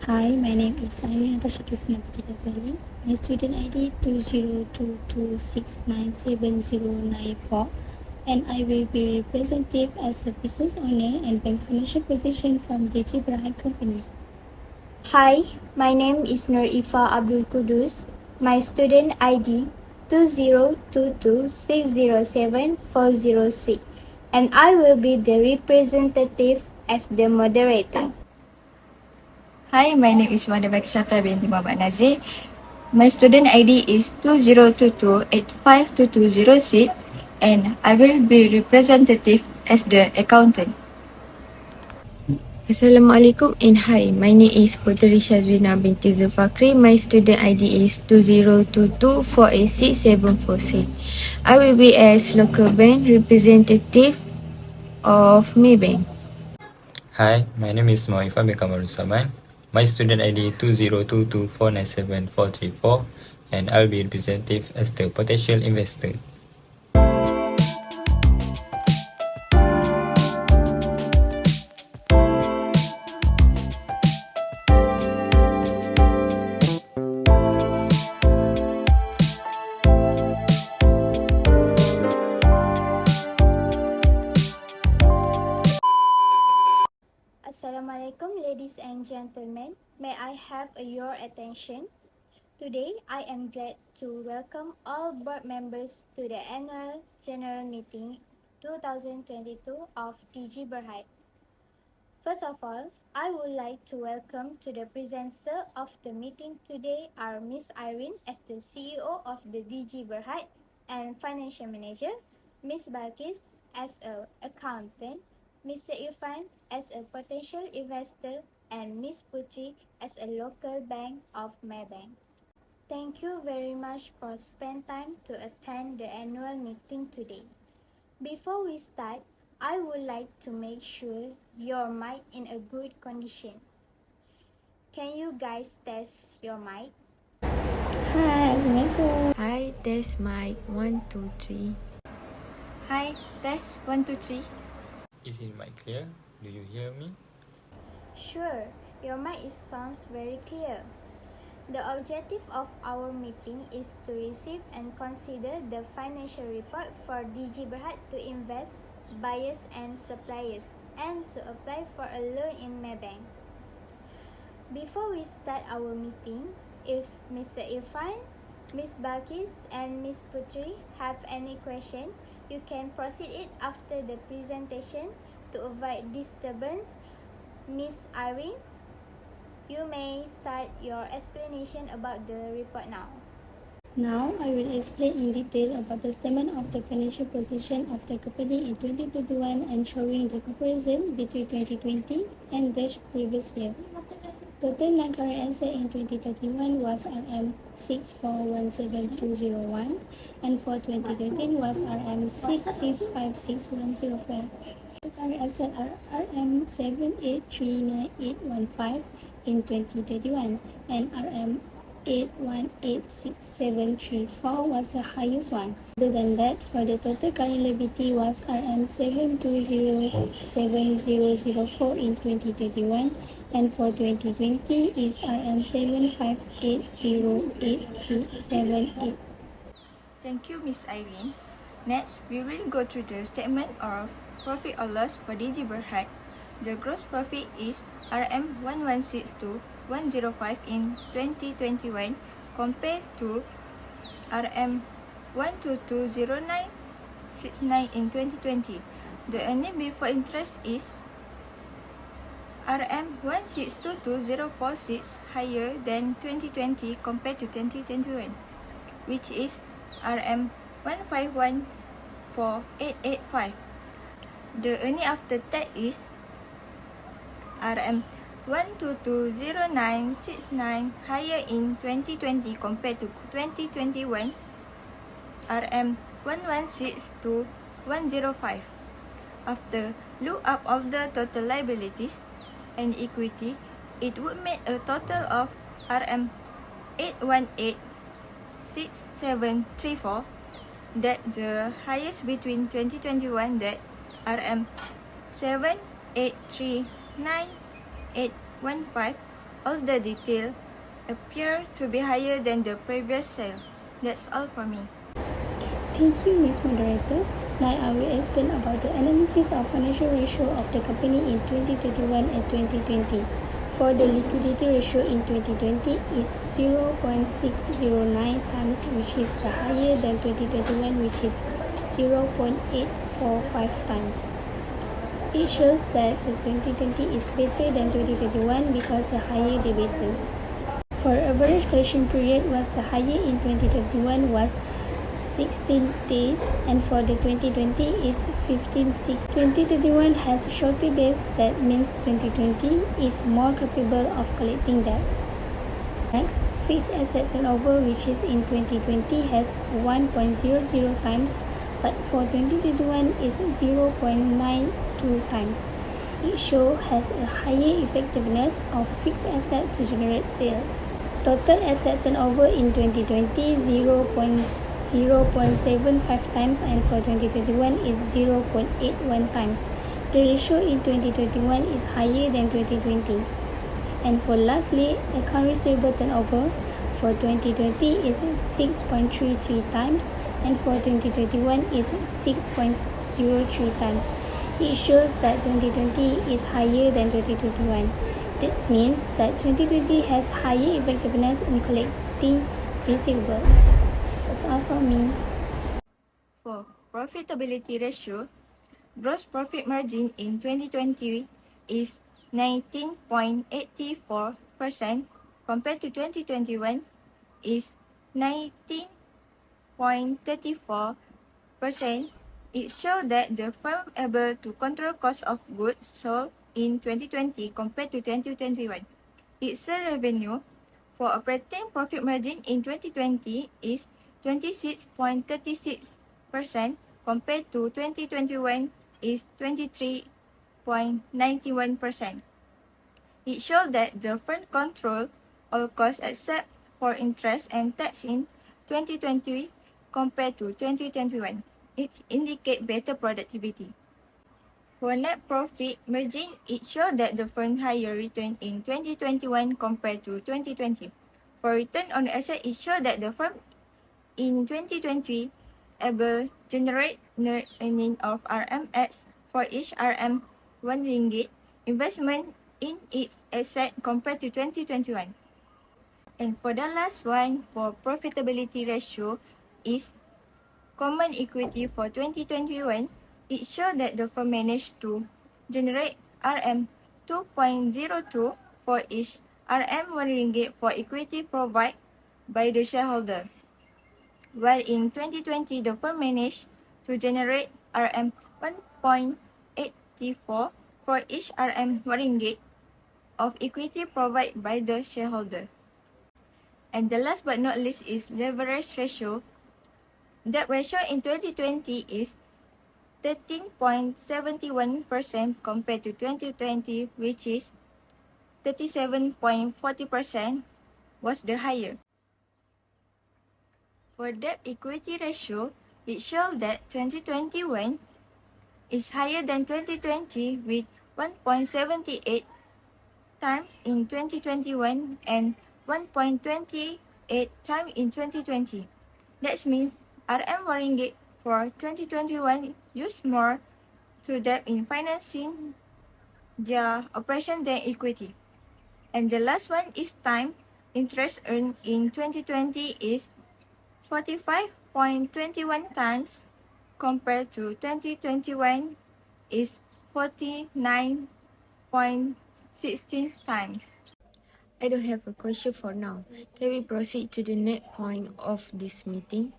Hi, my name is Irene Natasha Ghazali. My student ID 2022697094, and I will be representative as the business owner and bank financial position from DG Berhad Company. Hi, my name is Nur Ifa Abdul Kudus. My student ID 2022607406, and I will be the representative as the moderator. Hi, my name is Wanda Bakishafa binti Muhammad Nazir. My student ID is 2022852206, and I will be representative as the accountant. Assalamualaikum and hi, my name is Puteri Shazrina binti Zulfakri. My student ID is 2022486746. I will be as local bank representative of Maybank. Hi, my name is Moifa Bekamarul Saman. My student ID 2022497434, and I'll be representative as the potential investor. Assalamualaikum, ladies and gentlemen. May I have your attention? Today, I am glad to welcome all board members to the annual general meeting 2022 of DG Berhad. First of all, I would like to welcome to the presenter of the meeting today are Miss Irene as the CEO of the DG Berhad and Financial Manager, Miss Balkis as an accountant, Mr. Irfan as a potential investor, and Miss Putri as a local bank of Maybank. Thank you very much for spending time to attend the annual meeting today. Before we start, I would like to make sure your mic in a good condition. Can you guys test your mic? Hi, Assalamualaikum. Hi, test mic 1 2 3. Hi, test 1 2 3. Is it mic clear? Do you hear me? Sure, your mic sounds very clear. The objective of our meeting is to receive and consider the financial report for DG Berhad to invest, buyers and suppliers, and to apply for a loan in Maybank. Before we start our meeting, if Mr. Irfan, Miss Balkis and Miss Putri have any question, you can proceed it after the presentation to avoid disturbance. Miss Irene, you may start your explanation about the report now. Now, I will explain in detail about the statement of the financial position of the company in 2021 and showing the comparison between 2020 and the previous year. Total non-current asset in 2031 was RM 6417201, and for 2013 was RM 6656104. The current assets are RM 7839815 in 2031, and RM 8186734 was the highest one. Other than that, for the total current liability was RM 7207004 in 2031, and for 2020 is RM 7580878. Thank you, Miss Irene. Next, we will go through the statement of profit or loss for DG Berhad. The gross profit is RM 1162,105 in 2021 compared to RM 1220969 in 2020. The earning before interest is RM 1622046, higher than 2020 compared to 2021, which is RM 1514885. The earning after tax is RM 1220969, higher in 2020 compared to 2021, RM 1162,105. After look up all the total liabilities, and equity, it would make a total of RM 8186734, that the highest between 2021 that RM 7839815. All the detail appear to be higher than the previous sale. That's all for me. Thank you, Ms. Moderator. Now I will explain about the analysis of financial ratio of the company in 2021 and 2020. For the liquidity ratio in 2020 is 0.609 times, which is higher than 2021, which is 0.845 times. It shows that the 2020 is better than 2021 because the higher the better. For average collection period was the higher in 2021 was 16 days, and for the 2020 is 15.6. 2021 has shorter days, that means 2020 is more capable of collecting debt. Next, fixed asset turnover, which is in 2020 has 1.00 times, but for 2021 is 0.92 times. It shows has a higher effectiveness of fixed asset to generate sale. Total asset turnover in 2020 0.75 times, and for 2021 is 0.81 times. The ratio in 2021 is higher than 2020. And for lastly, account receivable turnover for 2020 is 6.33 times, and for 2021 is 6.03 times. It shows that 2020 is higher than 2021. That means that 2020 has higher effectiveness in collecting receivable. That's all from me. For profitability ratio, gross profit margin in 2020 is 19.84% compared to 2021 is 19.34%. It shows that the firm able to control cost of goods sold in 2020 compared to 2021. Its revenue for operating profit margin in 2020 is 26.36% compared to 2021 is 23.91%. It shows that the firm control all costs except for interest and tax in 2020 compared to 2021. It indicates better productivity. For net profit margin, it shows that the firm higher return in 2021 compared to 2020. For return on asset, it shows that the firm in 2020 able generate net earning of RMX for each RM 1 ringgit investment in its asset compared to 2021. And for the last one, for profitability ratio is common equity for 2021. It showed that the firm managed to generate RM 2.02 for each RM 1 ringgit for equity provided by the shareholder. While in 2020, the firm managed to generate RM 1.84 for each RM 1 ringgit of equity provided by the shareholder. And the last but not least is leverage ratio. Debt ratio in 2020 is 13.71% compared to 2020, which is 37.40%, was the higher. For debt equity ratio, it shows that 2021 is higher than 2020 with 1.78 times in 2021 and 1.28 times in 2020. That means RM 1 ringgit for 2021 used more to debt in financing their operation than equity. And the last one is time. Interest earned in 2020 is 45.21 times compared to 2021 is 49.16 times. I don't have a question for now. Can we proceed to the next point of this meeting?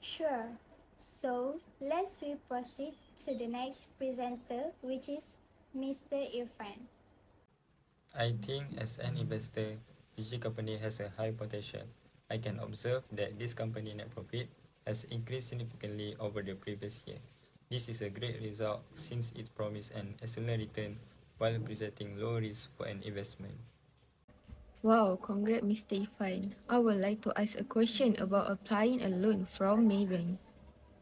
Sure. So let's proceed to the next presenter, which is Mr. Irfan. I think as an investor, PG company has a high potential. I can observe that this company net profit has increased significantly over the previous year. This is a great result since it promised an excellent return while presenting low risk for an investment. Wow, congrats, Mr. Ifan. I would like to ask a question about applying a loan from Maybank.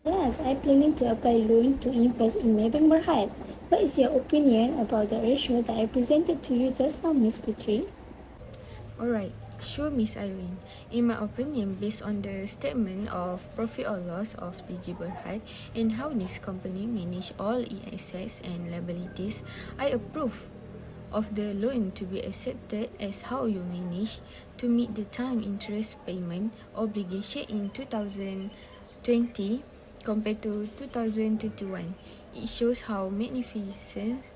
Yes, I'm planning to apply loan to invest in Maybank Berhad. What is your opinion about the ratio that I presented to you just now, Miss Putri? Alright, sure, Miss Irene. In my opinion, based on the statement of profit or loss of DG Berhad and how this company manage all its assets and liabilities, I approve of the loan to be accepted as how you manage to meet the time interest payment obligation in 2020 compared to 2021. It shows how magnificent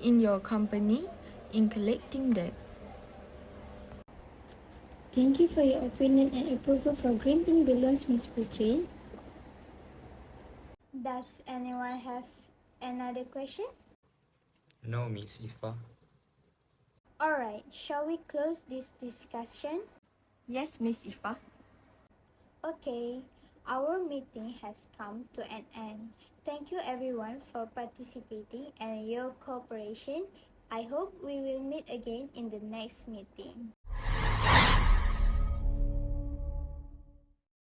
in your company in collecting debt. Thank you for your opinion and approval for granting the loans, Miss Putri. Does anyone have another question? No, Miss Ifa. Alright, shall we close this discussion? Yes, Miss Ifa. Okay, our meeting has come to an end. Thank you everyone for participating and your cooperation. I hope we will meet again in the next meeting.